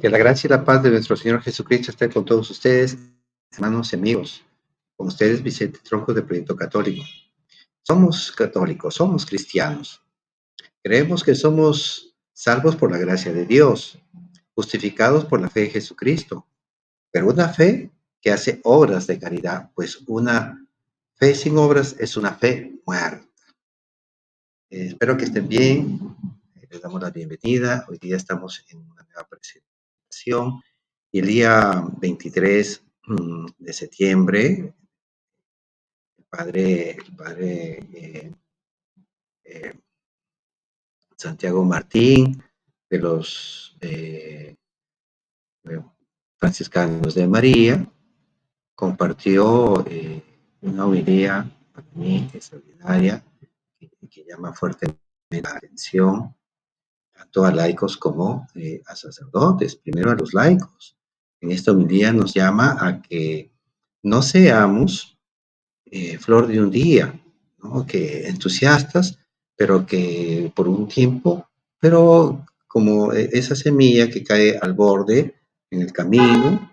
Que la gracia y la paz de nuestro Señor Jesucristo esté con todos ustedes, hermanos y amigos. Con ustedes, Vicente Tronco de Proyecto Católico. Somos católicos, somos cristianos. Creemos que somos salvos por la gracia de Dios, justificados por la fe de Jesucristo, pero una fe que hace obras de caridad, pues una fe sin obras es una fe muerta. Espero que estén bien. Les damos la bienvenida. Hoy día estamos en una nueva presentación y el día 23 de septiembre, el padre eh, Santiago Martín de los franciscanos de María compartió una homilía para mí extraordinaria que llama fuertemente la atención tanto a laicos como a sacerdotes, primero a los laicos. En esta homilía nos llama a que no seamos flor de un día, ¿no? Que entusiastas, pero que por un tiempo, pero como esa semilla que cae al borde en el camino,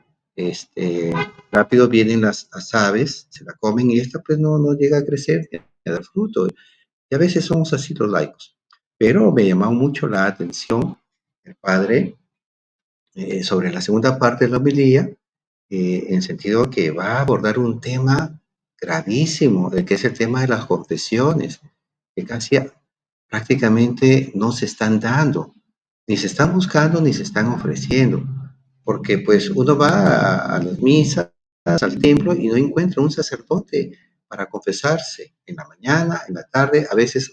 rápido vienen las aves, se la comen y esta pues no llega a crecer ni a dar fruto. Y a veces somos así los laicos. Pero me llamó mucho la atención el padre sobre la segunda parte de la homilía, en sentido que va a abordar un tema gravísimo, que es el tema de las confesiones, que casi prácticamente no se están dando, ni se están buscando, ni se están ofreciendo, porque pues uno va a las misas, al templo y no encuentra un sacerdote para confesarse en la mañana, en la tarde, a veces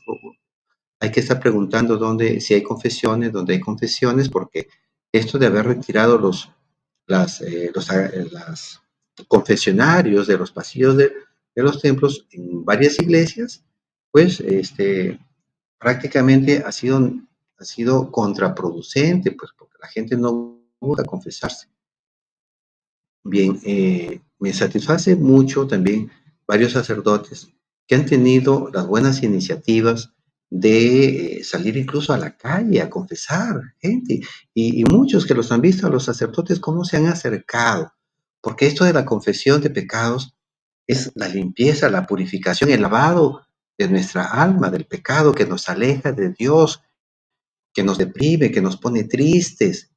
hay que estar preguntando dónde, si hay confesiones, dónde hay confesiones, porque esto de haber retirado las confesionarios de los pasillos de los templos en varias iglesias, pues prácticamente ha sido contraproducente, pues porque la gente no busca confesarse. Bien, me satisface mucho también varios sacerdotes que han tenido las buenas iniciativas de salir incluso a la calle a confesar gente y muchos que los han visto a los sacerdotes cómo se han acercado, porque esto de la confesión de pecados es la limpieza, la purificación, el lavado de nuestra alma, del pecado que nos aleja de Dios, que nos deprime, que nos pone tristes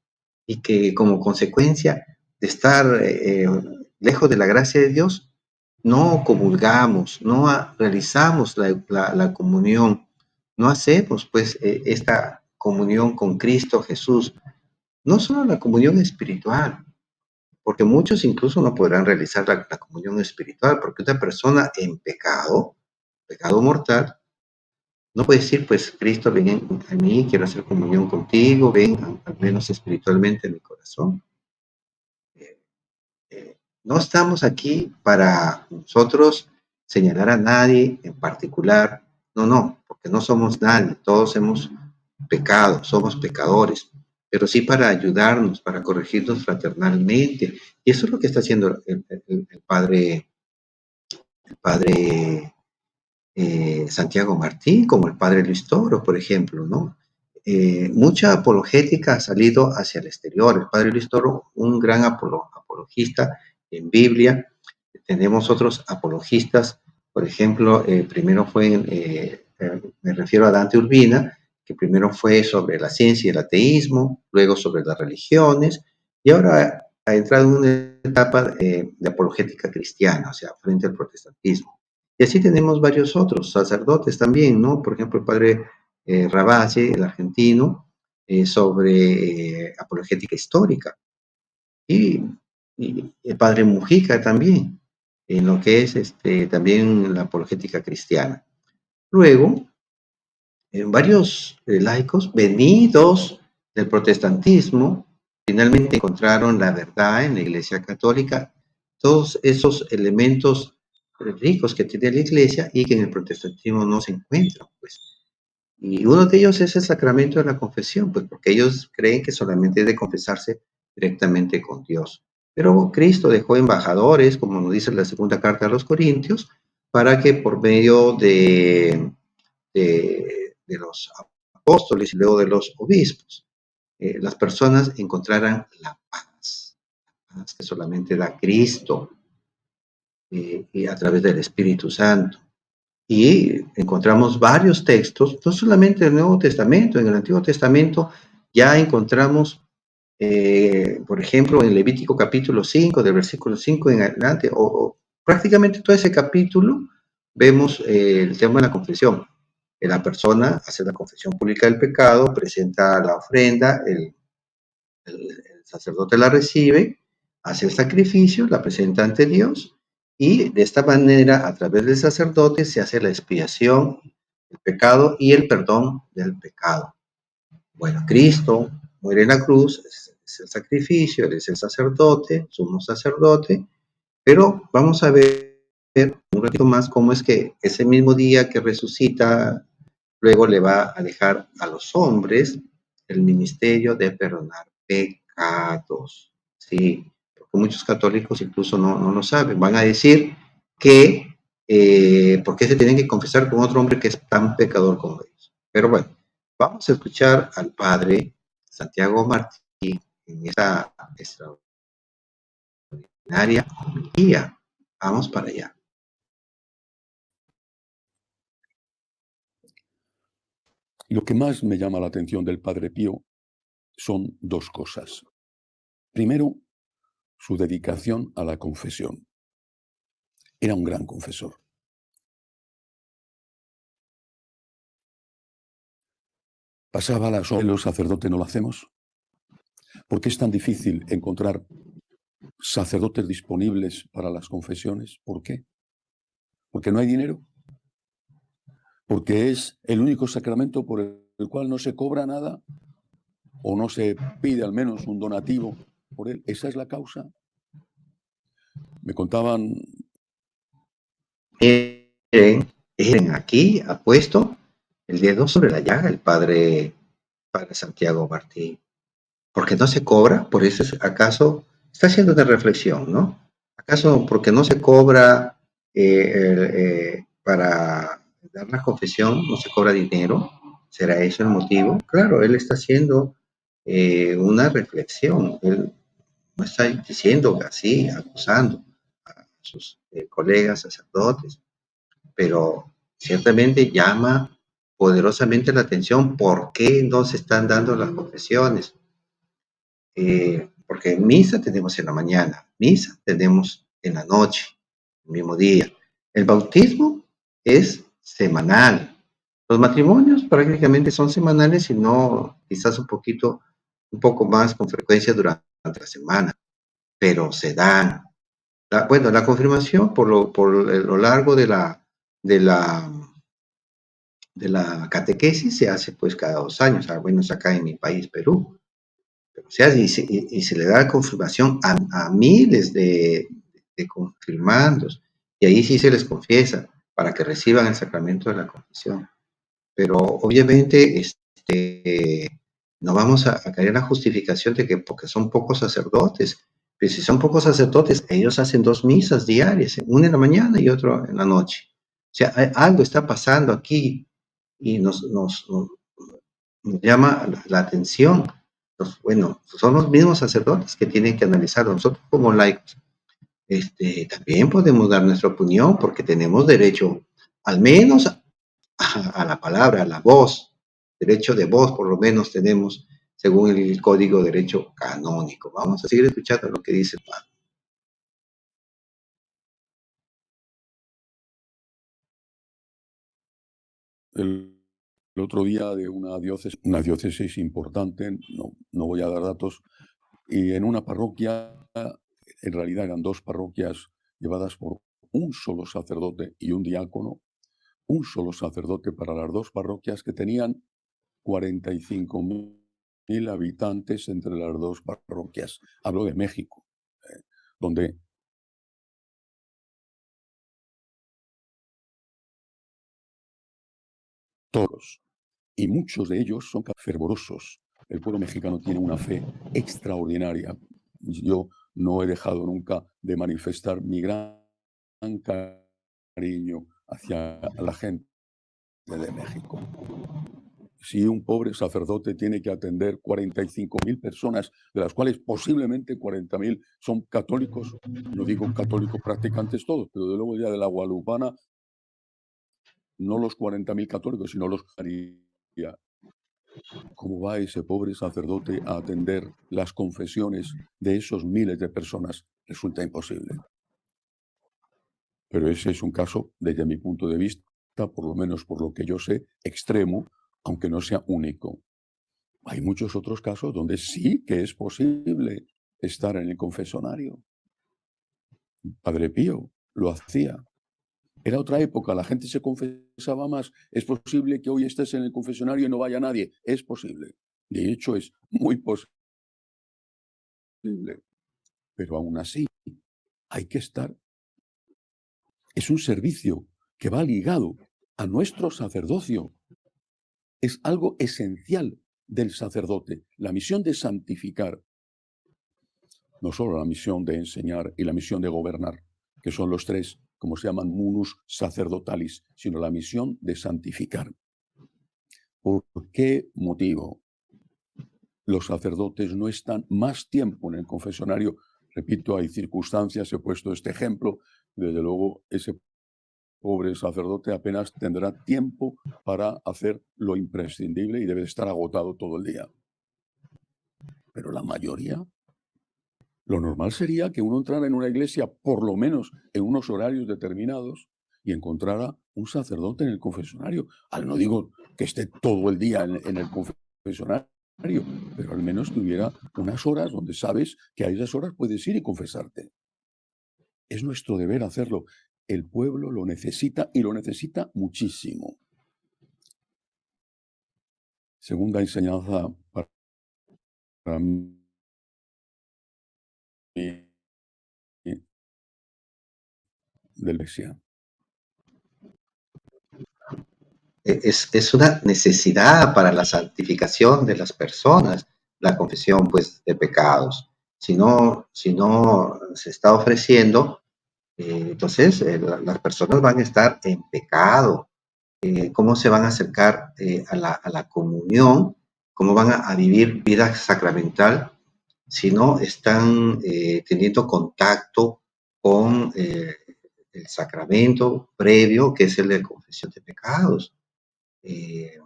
y que como consecuencia de estar lejos de la gracia de Dios, no comulgamos, no realizamos la comunión, no hacemos pues esta comunión con Cristo Jesús, no solo la comunión espiritual, porque muchos incluso no podrán realizar la comunión espiritual, porque una persona en pecado mortal, no puede decir, pues, Cristo, ven a mí, quiero hacer comunión contigo, ven al menos espiritualmente en mi corazón. Eh, no estamos aquí para nosotros señalar a nadie en particular, no, porque no somos nadie, todos hemos pecado, somos pecadores, pero sí para ayudarnos, para corregirnos fraternalmente. Y eso es lo que está haciendo el padre Santiago Martín, como el padre Luis Toro, por ejemplo, ¿no? Mucha apologética ha salido hacia el exterior. El padre Luis Toro, un gran apologista en Biblia. Tenemos otros apologistas, por ejemplo, primero fue, me refiero a Dante Urbina, que primero fue sobre la ciencia y el ateísmo, luego sobre las religiones, y ahora ha entrado en una etapa de apologética cristiana, o sea, frente al protestantismo. Y así tenemos varios otros sacerdotes también, ¿no? Por ejemplo, el padre Rabasi, el argentino, sobre apologética histórica. Y, y el padre Mujica también, en lo que es también la apologética cristiana. Luego, varios laicos venidos del protestantismo finalmente encontraron la verdad en la Iglesia Católica, todos esos elementos ricos que tiene la Iglesia y que en el protestantismo no se encuentran, pues. Y uno de ellos es el sacramento de la confesión, pues porque ellos creen que solamente debe confesarse directamente con Dios. Pero Cristo dejó embajadores, como nos dice la segunda carta a los Corintios, para que por medio de los apóstoles y luego de los obispos, las personas encontraran la paz que solamente da Cristo y a través del Espíritu Santo. Y encontramos varios textos, no solamente en el Nuevo Testamento, en el Antiguo Testamento ya encontramos, por ejemplo, en Levítico capítulo 5, del versículo 5 en adelante, o prácticamente todo ese capítulo, vemos el tema de la confesión. La persona hace la confesión pública del pecado, presenta la ofrenda, el sacerdote la recibe, hace el sacrificio, la presenta ante Dios y de esta manera, a través del sacerdote, se hace la expiación del pecado y el perdón del pecado. Bueno, Cristo muere en la cruz, es el sacrificio, Él es el sacerdote, sumo sacerdote, pero vamos a ver un ratito más cómo es que ese mismo día que resucita, luego le va a dejar a los hombres el ministerio de perdonar pecados. Sí, porque muchos católicos incluso no lo saben. Van a decir que ¿por qué se tienen que confesar con otro hombre que es tan pecador como ellos? Pero bueno, vamos a escuchar al padre Santiago Martí en esa extraordinaria homilía. Vamos para allá. Lo que más me llama la atención del Padre Pío son dos cosas. Primero, su dedicación a la confesión. Era un gran confesor. Pasaba las horas, los sacerdotes no lo hacemos. ¿Por qué es tan difícil encontrar sacerdotes disponibles para las confesiones? ¿Por qué? ¿Porque no hay dinero? ¿Porque es el único sacramento por el cual no se cobra nada? ¿O no se pide al menos un donativo por él? ¿Esa es la causa? Me contaban... Aquí ha puesto el dedo sobre la llaga el padre Santiago Martí. ¿Porque no se cobra? Por eso, ¿acaso está haciendo una reflexión, no? ¿Acaso porque no se cobra para dar la confesión, no se cobra dinero? ¿Será eso el motivo? Claro, él está haciendo una reflexión. Él no está diciendo así, acusando a sus colegas sacerdotes, pero ciertamente llama poderosamente la atención por qué no se están dando las confesiones. Porque misa tenemos en la mañana, misa tenemos en la noche, el mismo día. El bautismo es semanal. Los matrimonios prácticamente son semanales y no quizás un poco más con frecuencia durante la semana, pero se dan. Bueno, la confirmación por lo largo de la, de la catequesis se hace pues cada 2 años, al menos acá en mi país, Perú. O sea, y se le da confirmación a miles de confirmandos, y ahí sí se les confiesa para que reciban el sacramento de la confesión. Pero obviamente no vamos a caer en la justificación de que porque son pocos sacerdotes, pero si son pocos sacerdotes, ellos hacen 2 misas diarias, una en la mañana y otra en la noche. O sea, algo está pasando aquí y nos llama la atención. Bueno, son los mismos sacerdotes que tienen que analizarlo. Nosotros como laicos también podemos dar nuestra opinión porque tenemos derecho al menos a la palabra, a la voz. Derecho de voz por lo menos tenemos según el Código de Derecho Canónico. Vamos a seguir escuchando lo que dice el padre. El otro día de una diócesis importante, no voy a dar datos, y en una parroquia, en realidad eran 2 parroquias llevadas por un solo sacerdote y un diácono, un solo sacerdote para las 2 parroquias que tenían 45.000 habitantes entre las 2 parroquias. Hablo de México, donde todos, y muchos de ellos son fervorosos. El pueblo mexicano tiene una fe extraordinaria. Yo no he dejado nunca de manifestar mi gran cariño hacia la gente de México. si un pobre sacerdote tiene que atender 45.000 personas, de las cuales posiblemente 40.000 son católicos, no digo católicos practicantes todos, pero de luego ya de la guadalupana, no los 40.000 católicos, sino los María. ¿Cómo va ese pobre sacerdote a atender las confesiones de esos miles de personas? Resulta imposible. Pero ese es un caso, desde mi punto de vista, por lo menos por lo que yo sé, extremo, aunque no sea único. Hay muchos otros casos donde sí que es posible estar en el confesionario. Padre Pío lo hacía. Era otra época, la gente se confesaba más. Es posible que hoy estés en el confesionario y no vaya nadie. Es posible. De hecho, es muy posible. Pero aún así, hay que estar. Es un servicio que va ligado a nuestro sacerdocio. Es algo esencial del sacerdote, la misión de santificar. No solo la misión de enseñar y la misión de gobernar, que son los tres, como se llaman, munus sacerdotalis, sino la misión de santificar. ¿Por qué motivo los sacerdotes no están más tiempo en el confesionario? Repito, hay circunstancias, he puesto este ejemplo, desde luego ese pobre sacerdote apenas tendrá tiempo para hacer lo imprescindible y debe estar agotado todo el día. Pero la mayoría, lo normal sería que uno entrara en una iglesia, por lo menos en unos horarios determinados, y encontrara un sacerdote en el confesionario. No digo que esté todo el día en el confesionario, pero al menos que hubiera unas horas donde sabes que a esas horas puedes ir y confesarte. Es nuestro deber hacerlo. El pueblo lo necesita y lo necesita muchísimo. Segunda enseñanza para mí de la Iglesia. Es una necesidad para la santificación de las personas, la confesión pues de pecados. Si no se está ofreciendo, entonces las personas van a estar en pecado. ¿Cómo se van a acercar a la comunión? ¿Cómo van a vivir vida sacramental si no están teniendo contacto con el sacramento previo, que es el de confesión de pecados? Eh,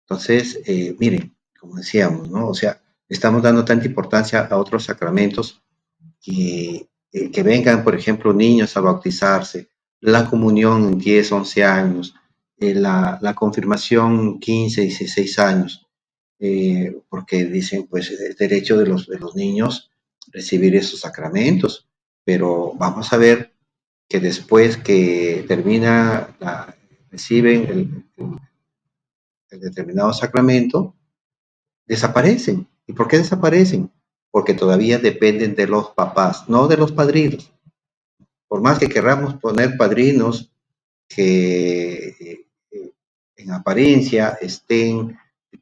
entonces, miren, como decíamos, ¿no? O sea, estamos dando tanta importancia a otros sacramentos que vengan, por ejemplo, niños a bautizarse, la comunión en 10, 11 años, la confirmación 15, 16 años, porque dicen, pues, es derecho de los niños recibir esos sacramentos, pero vamos a ver que después que reciben el determinado sacramento, desaparecen. ¿Y por qué desaparecen? Porque todavía dependen de los papás, no de los padrinos. Por más que queramos poner padrinos que en apariencia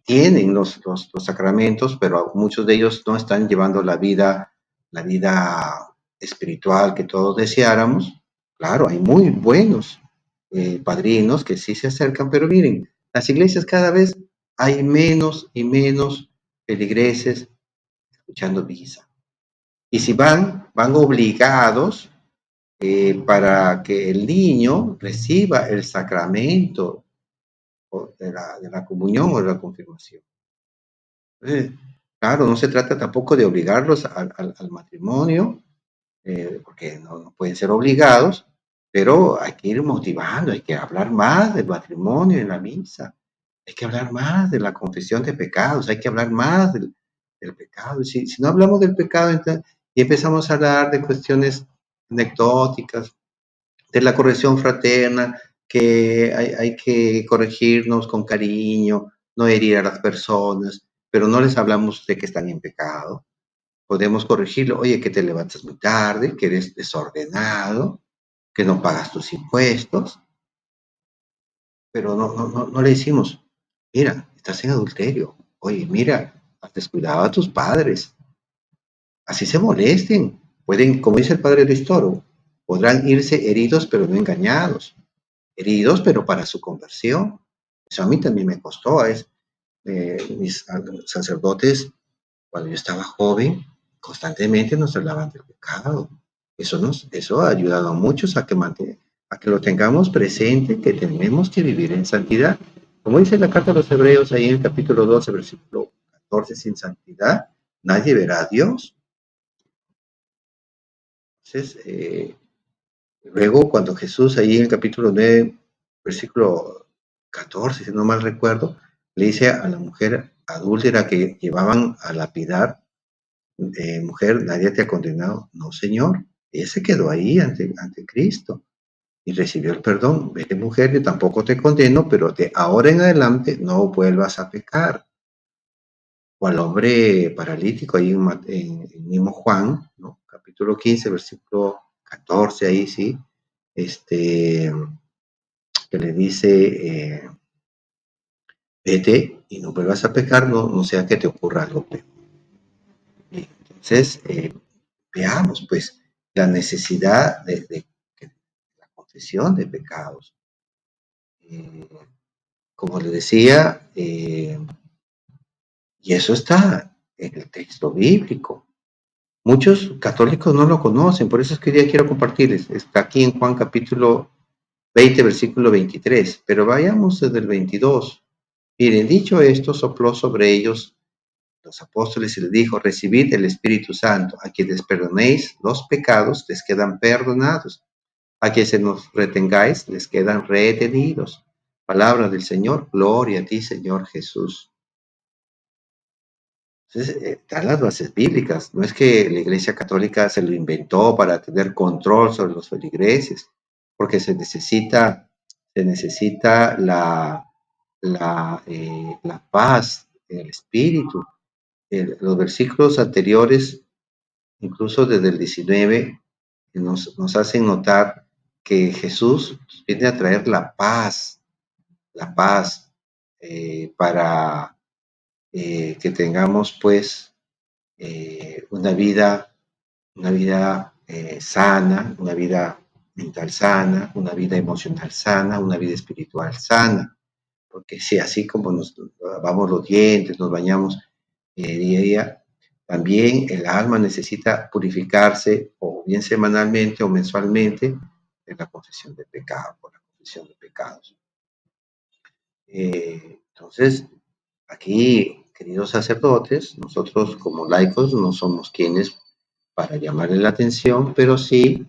tienen los sacramentos, pero muchos de ellos no están llevando la vida espiritual que todos deseáramos. Claro, hay muy buenos padrinos que sí se acercan, pero miren, las iglesias cada vez hay menos y menos feligreses escuchando misa. Y si van obligados para que el niño reciba el sacramento de la comunión o de la confirmación. Entonces, claro, no se trata tampoco de obligarlos al matrimonio, porque no pueden ser obligados, pero hay que ir motivando, hay que hablar más del matrimonio en la misa, hay que hablar más de la confesión de pecados, hay que hablar más del pecado. Si no hablamos del pecado entonces, y empezamos a hablar de cuestiones anecdóticas, de la corrección fraterna, que hay que corregirnos con cariño, no herir a las personas, pero no les hablamos de que están en pecado. Podemos corregirlo, oye, que te levantas muy tarde, que eres desordenado, que no pagas tus impuestos, pero no le decimos, mira, estás en adulterio, oye, mira, has descuidado a tus padres, así se molesten, pueden, como dice el padre de Toro, podrán irse heridos pero no engañados, heridos pero para su conversión. Eso a mí también me costó, mis sacerdotes, cuando yo estaba joven, constantemente nos hablaban del pecado. Eso ha ayudado a muchos a que lo tengamos presente, que tenemos que vivir en santidad. Como dice la carta a los Hebreos, ahí en el capítulo 12, versículo 14, sin santidad nadie verá a Dios. Entonces, luego cuando Jesús ahí en el capítulo 9, versículo 14, si no mal recuerdo, le dice a la mujer adúltera que llevaban a lapidar, mujer, nadie te ha condenado. No, Señor. Ella se quedó ahí ante Cristo y recibió el perdón. Vete, mujer, yo tampoco te condeno, pero de ahora en adelante no vuelvas a pecar. O al hombre paralítico ahí en el mismo Juan, ¿no? Capítulo 15, versículo 14, ahí sí, que le dice, vete y no vuelvas a pecar, no sea que te ocurra algo peor. Entonces, veamos pues la necesidad de la confesión de pecados. Como le decía, y eso está en el texto bíblico. Muchos católicos no lo conocen, por eso es que hoy día quiero compartirles. Está aquí en Juan capítulo 20, versículo 23, pero vayamos desde el 22. Miren, dicho esto, sopló sobre ellos los apóstoles y les dijo, recibid el Espíritu Santo, a quienes perdonéis los pecados, les quedan perdonados, a quienes se nos retengáis, les quedan retenidos. Palabra del Señor, gloria a ti, Señor Jesús. Entonces, están las bases bíblicas, no es que la Iglesia Católica se lo inventó para tener control sobre los feligreses, porque se necesita la paz, el espíritu. Los versículos anteriores, incluso desde el 19, nos hacen notar que Jesús viene a traer la paz para que tengamos pues una vida sana, una vida mental sana, una vida emocional sana, una vida espiritual sana. Porque si así como nos lavamos los dientes, nos bañamos día a día, también el alma necesita purificarse o bien semanalmente o mensualmente en la confesión de pecado, por la confesión de pecados. Entonces, aquí, queridos sacerdotes, nosotros como laicos no somos quienes para llamarle la atención, pero sí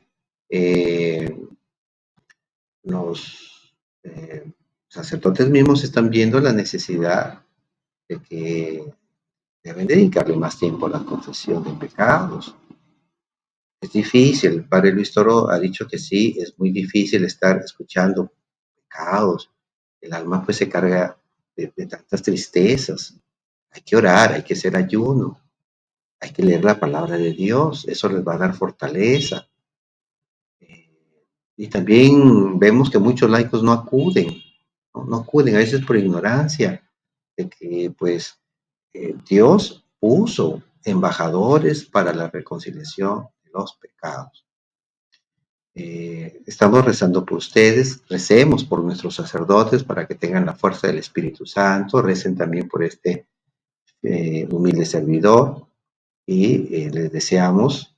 los sacerdotes mismos están viendo la necesidad de que deben dedicarle más tiempo a la confesión de pecados. Es difícil, el padre Luis Toro ha dicho que sí, es muy difícil estar escuchando pecados. El alma pues se carga de tantas tristezas. Hay que orar, hay que hacer ayuno, hay que leer la palabra de Dios, eso les va a dar fortaleza. Y también vemos que muchos laicos no acuden, no acuden, a veces por ignorancia, de que pues Dios puso embajadores para la reconciliación de los pecados. Estamos rezando por ustedes, recemos por nuestros sacerdotes para que tengan la fuerza del Espíritu Santo, recen también por este humilde servidor y les deseamos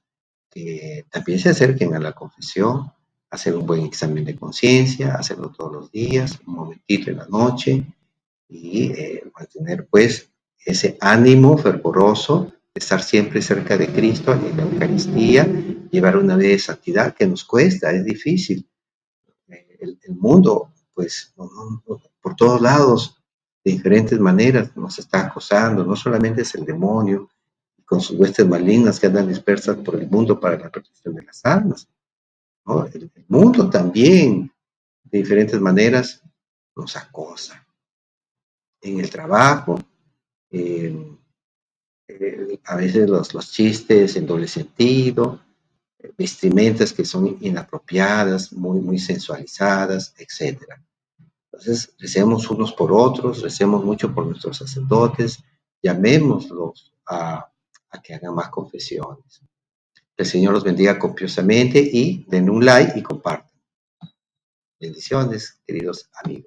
que también se acerquen a la confesión, hacer un buen examen de conciencia, hacerlo todos los días, un momentito en la noche y mantener pues ese ánimo fervoroso de estar siempre cerca de Cristo en la Eucaristía, llevar una vida de santidad que nos cuesta, es difícil. El mundo, pues, por todos lados, de diferentes maneras, nos está acosando, no solamente es el demonio, con sus huestes malignas que andan dispersas por el mundo para la protección de las almas, ¿no? El mundo también, de diferentes maneras, nos acosa. En el trabajo, eh, a veces los chistes en doble sentido, vestimentas que son inapropiadas, muy sensualizadas, etcétera. Entonces, recemos unos por otros, recemos mucho por nuestros sacerdotes, llamémoslos a que hagan más confesiones. Que el Señor los bendiga copiosamente y den un like y compartan. Bendiciones, queridos amigos.